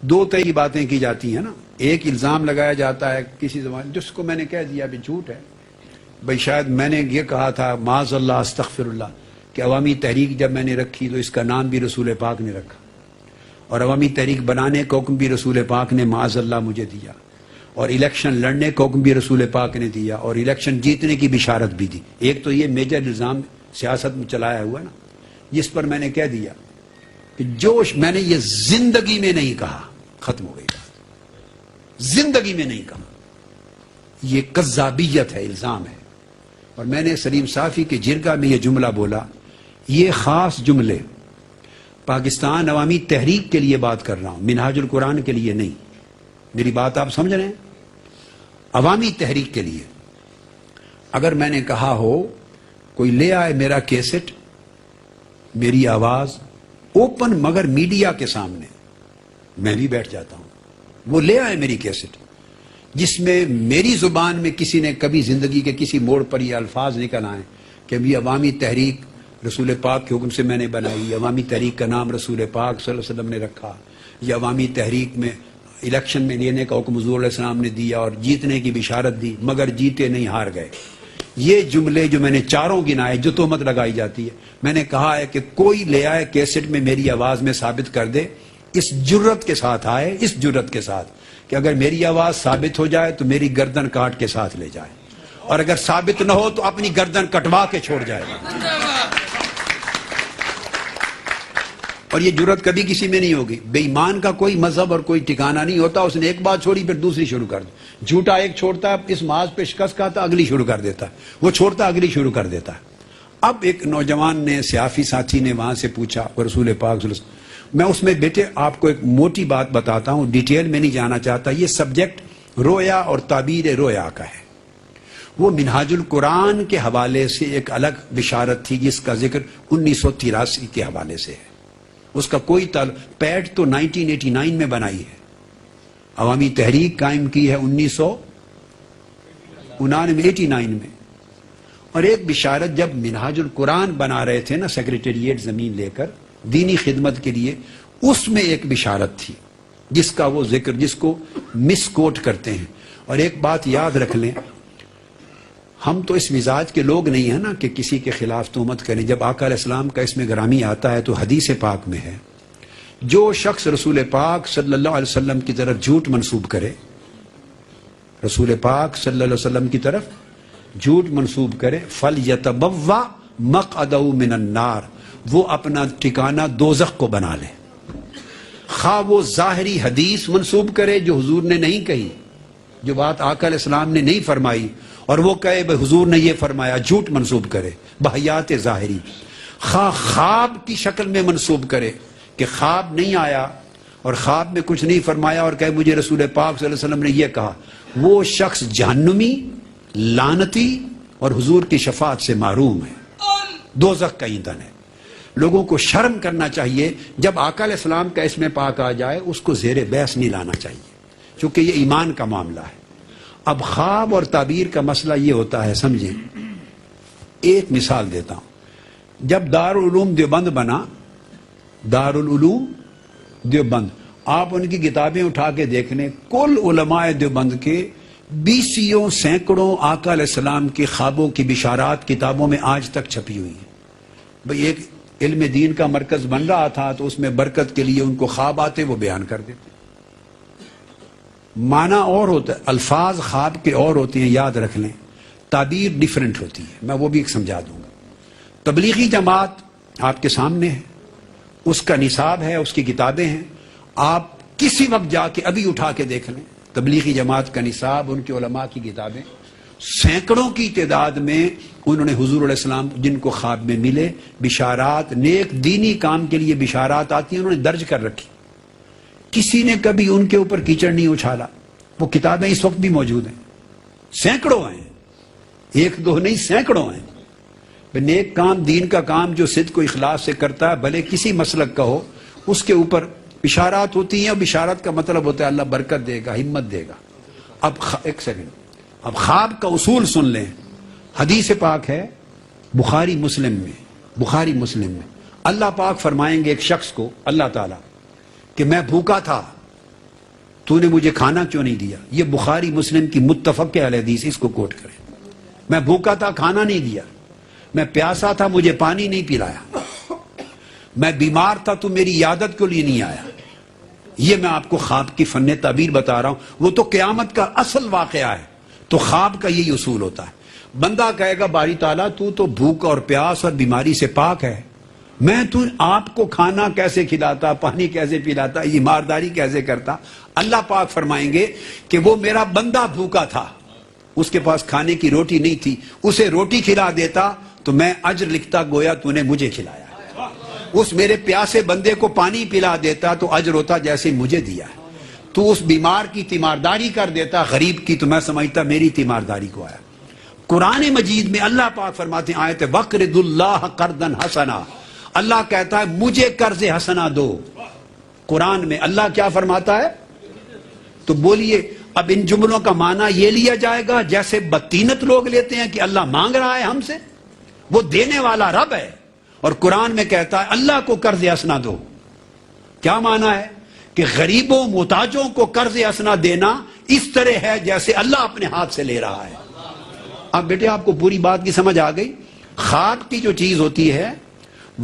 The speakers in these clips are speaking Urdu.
دو طرح کی باتیں کی جاتی ہیں نا. ایک الزام لگایا جاتا ہے کسی زبان جس کو میں نے کہہ دیا بھی جھوٹ ہے. بھائی شاید میں نے یہ کہا تھا معاذ اللہ استغفر اللہ کہ عوامی تحریک جب میں نے رکھی تو اس کا نام بھی رسول پاک نے رکھا, اور عوامی تحریک بنانے کا حکم بھی رسول پاک نے معاذ اللہ مجھے دیا, اور الیکشن لڑنے کا حکم بھی رسول پاک نے دیا, اور الیکشن جیتنے کی بشارت بھی دی. ایک تو یہ میجر الزام سیاست میں چلایا ہوا ہے نا, جس پر میں نے کہہ دیا کہ جوش میں نے یہ زندگی میں نہیں کہا, ختم ہو گئی بات, زندگی میں نہیں کہا. یہ کذابیت ہے, الزام ہے. اور میں نے سلیم صافی کے جرگہ میں یہ جملہ بولا, یہ خاص جملے پاکستان عوامی تحریک کے لیے بات کر رہا ہوں, منہاج القرآن کے لیے نہیں. میری بات آپ سمجھ رہے ہیں؟ عوامی تحریک کے لیے اگر میں نے کہا ہو کوئی لے آئے میرا کیسٹ, میری آواز اوپن مگر میڈیا کے سامنے, میں بھی بیٹھ جاتا ہوں. وہ لے آئے میری کیسٹ جس میں میری زبان میں کسی نے کبھی زندگی کے کسی موڑ پر یہ الفاظ نکل آئے کہ یہ عوامی تحریک رسول پاک کے حکم سے میں نے بنائی, عوامی تحریک کا نام رسول پاک صلی اللہ علیہ وسلم نے رکھا, یہ عوامی تحریک میں الیکشن میں لینے کا حکم حضور علیہ السلام نے دیا اور جیتنے کی بشارت دی, مگر جیتے نہیں ہار گئے. یہ جملے جو میں نے چاروں گنائے جو تہمت لگائی جاتی ہے, میں نے کہا ہے کہ کوئی لے آئے کیسٹ میں میری آواز میں ثابت کر دے, اس جرت کے ساتھ آئے, اس جرت کے ساتھ کہ اگر میری آواز ثابت ہو جائے تو میری گردن کاٹ کے ساتھ لے جائے, اور اگر ثابت نہ ہو تو اپنی گردن کٹوا کے چھوڑ جائے. اور یہ جرت کبھی کسی میں نہیں ہوگی. بے ایمان کا کوئی مذہب اور کوئی ٹھکانہ نہیں ہوتا, اس نے ایک بات چھوڑی پھر دوسری شروع کر دی. جھوٹا ایک چھوڑتا ہے, اس محاذ پہ شکست کھاتا اگلی شروع کر دیتا ہے, وہ چھوڑتا اگلی شروع کر دیتا ہے. اب ایک نوجوان نے, سیافی ساتھی نے وہاں سے پوچھا رسول پاک صلی اللہ علیہ وسلم, میں اس میں بیٹے آپ کو ایک موٹی بات بتاتا ہوں, ڈیٹیل میں نہیں جانا چاہتا. یہ سبجیکٹ رویا اور تعبیر رویا کا ہے. وہ منہاج القرآن کے حوالے سے ایک الگ بشارت تھی جس کا ذکر 1983 کے حوالے سے ہے. اس کا کوئی پیڈ تو 1989 میں بنائی ہے, عوامی تحریک قائم کی ہے 1989 میں. اور ایک بشارت جب منہاج القرآن بنا رہے تھے نا سیکریٹریٹ زمین لے کر دینی خدمت کے لیے, اس میں ایک بشارت تھی جس کا وہ ذکر, جس کو مس کوٹ کرتے ہیں. اور ایک بات یاد رکھ لیں, ہم تو اس مزاج کے لوگ نہیں ہیں نا کہ کسی کے خلاف تہمت کریں. جب آقا علیہ السلام کا اس میں گرامی آتا ہے تو حدیث پاک میں ہے, جو شخص رسول پاک صلی اللہ علیہ وسلم کی طرف جھوٹ منسوب کرے, رسول پاک صلی اللہ علیہ وسلم کی طرف جھوٹ منسوب کرے, فَلْيَتَبَوَّأْ مَقْعَدَهُ مِنَ النَّارِ, وہ اپنا ٹھکانہ دوزخ کو بنا لے. خواہ وہ ظاہری حدیث منسوب کرے جو حضور نے نہیں کہی, جو بات آقا علیہ السلام نے نہیں فرمائی, اور وہ کہے بھائی حضور نے یہ فرمایا, جھوٹ منسوب کرے بحیات ظاہری. خواہ خواب کی شکل میں منسوب کرے کہ خواب نہیں آیا اور خواب میں کچھ نہیں فرمایا, اور کہے مجھے رسول پاک صلی اللہ علیہ وسلم نے یہ کہا, وہ شخص جہنمی, لعنتی اور حضور کی شفاعت سے محروم ہے, دوزخ کا ایندھن ہے. لوگوں کو شرم کرنا چاہیے جب آقا علیہ السلام کا اسم پاک آ جائے اس کو زیر بحث نہیں لانا چاہیے, چونکہ یہ ایمان کا معاملہ ہے. اب خواب اور تعبیر کا مسئلہ یہ ہوتا ہے, سمجھیں. ایک مثال دیتا ہوں. جب دارالعلوم دیوبند بنا, دارالعلوم دیوبند, آپ ان کی کتابیں اٹھا کے دیکھ لیں, کل علماء دیوبند کے 20 سینکڑوں آقا علیہ السلام کے خوابوں کی بشارات کتابوں میں آج تک چھپی ہوئی ہیں. بھئی ایک علم دین کا مرکز بن رہا تھا تو اس میں برکت کے لیے ان کو خواب آتے, وہ بیان کر دیتے. معنی اور ہوتا ہے, الفاظ خواب کے اور ہوتے ہیں, یاد رکھ لیں. تعبیر ڈیفرنٹ ہوتی ہے, میں وہ بھی سمجھا دوں گا. تبلیغی جماعت آپ کے سامنے ہے, اس کا نصاب ہے, اس کی کتابیں ہیں, آپ کسی وقت جا کے ابھی اٹھا کے دیکھ لیں. تبلیغی جماعت کا نصاب, ان کے علماء کی کتابیں, سینکڑوں کی تعداد میں انہوں نے حضور علیہ السلام جن کو خواب میں ملے بشارات, نیک دینی کام کے لیے بشارات آتی ہیں, انہوں نے درج کر رکھی. کسی نے کبھی ان کے اوپر کیچڑ نہیں اچھالا. وہ کتابیں اس وقت بھی موجود ہیں, سینکڑوں ہیں, ایک دو نہیں سینکڑوں ہیں. نیک کام, دین کا کام جو صدق و اخلاص سے کرتا ہے, بھلے کسی مسلک کا ہو, اس کے اوپر بشارات ہوتی ہیں. اور بشارت کا مطلب ہوتا ہے اللہ برکت دے گا, ہمت دے گا. اب ایک سیکنڈ, اب خواب کا اصول سن لیں. حدیث پاک ہے بخاری مسلم میں, اللہ پاک فرمائیں گے ایک شخص کو, اللہ تعالیٰ, کہ میں بھوکا تھا تو نے مجھے کھانا کیوں نہیں دیا؟ یہ بخاری مسلم کی متفق علیہ حدیث، اس کو کوٹ کریں۔ میں بھوکا تھا، کھانا نہیں دیا، میں پیاسا تھا، مجھے پانی نہیں پلایا، میں بیمار تھا تو میری عیادت کے لیے نہیں آیا۔ یہ میں آپ کو خواب کی فن تعبیر بتا رہا ہوں، وہ تو قیامت کا اصل واقعہ ہے۔ تو خواب کا یہی اصول ہوتا ہے، بندہ کہے گا باری تعالیٰ تو بھوک اور پیاس اور بیماری سے پاک ہے، میں تو آپ کو کھانا کیسے کھلاتا، پانی کیسے پلاتا، یہ مارداری کیسے کرتا؟ اللہ پاک فرمائیں گے کہ وہ میرا بندہ بھوکا تھا، اس کے پاس کھانے کی روٹی نہیں تھی، اسے روٹی کھلا دیتا تو میں اجر لکھتا گویا تو نے مجھے کھلایا۔ اس میرے پیاسے بندے کو پانی پلا دیتا تو اجر ہوتا جیسے مجھے دیا ہے۔ تو اس بیمار کی تیمارداری کر دیتا غریب کی تو میں سمجھتا میری تیمارداری کو آیا۔ قرآن مجید میں اللہ پاک فرماتے ہیں آیت وَقْرِضُ اللَّهَ قَرْضًا حَسَنًا، اللہ کہتا ہے مجھے قرض حسنہ دو۔ قرآن میں اللہ کیا فرماتا ہے؟ تو بولیے اب ان جملوں کا معنی یہ لیا جائے گا جیسے بدتینت لوگ لیتے ہیں کہ اللہ مانگ رہا ہے ہم سے؟ وہ دینے والا رب ہے، اور قرآن میں کہتا ہے اللہ کو قرض حسنہ دو۔ کیا معنی ہے؟ کہ غریبوں محتاجوں کو قرض حسنہ دینا اس طرح ہے جیسے اللہ اپنے ہاتھ سے لے رہا ہے۔ اب بیٹے آپ کو پوری بات کی سمجھ آ گئی؟ خواب کی جو چیز ہوتی ہے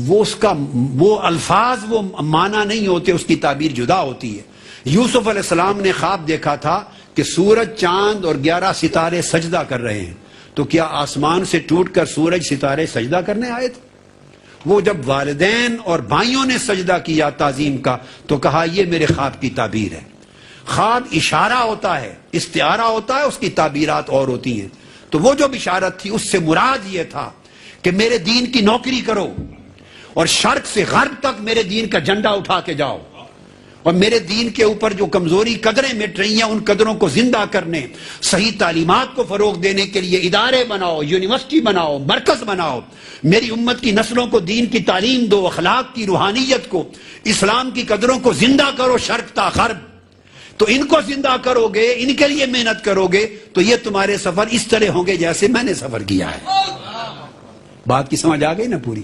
وہ الفاظ وہ معنی نہیں ہوتے، اس کی تعبیر جدا ہوتی ہے۔ یوسف علیہ السلام نے خواب دیکھا تھا کہ سورج، چاند اور 11 ستارے سجدہ کر رہے ہیں، تو کیا آسمان سے ٹوٹ کر سورج ستارے سجدہ کرنے آئے تھے؟ وہ جب والدین اور بھائیوں نے سجدہ کیا تعظیم کا تو کہا یہ میرے خواب کی تعبیر ہے۔ خواب اشارہ ہوتا ہے، استعارہ ہوتا ہے، اس کی تعبیرات اور ہوتی ہیں۔ تو وہ جو بشارت تھی اس سے مراد یہ تھا کہ میرے دین کی نوکری کرو اور شرق سے غرب تک میرے دین کا جھنڈا اٹھا کے جاؤ، اور میرے دین کے اوپر جو کمزوری قدریں مٹ رہی ہیں ان قدروں کو زندہ کرنے، صحیح تعلیمات کو فروغ دینے کے لیے ادارے بناؤ، یونیورسٹی بناؤ، مرکز بناؤ، میری امت کی نسلوں کو دین کی تعلیم دو، اخلاق کی روحانیت کو، اسلام کی قدروں کو زندہ کرو شرق تا غرب۔ تو ان کو زندہ کرو گے، ان کے لیے محنت کرو گے تو یہ تمہارے سفر اس طرح ہوں گے جیسے میں نے سفر کیا ہے۔ بات کی سمجھ آ گئی نا پوری؟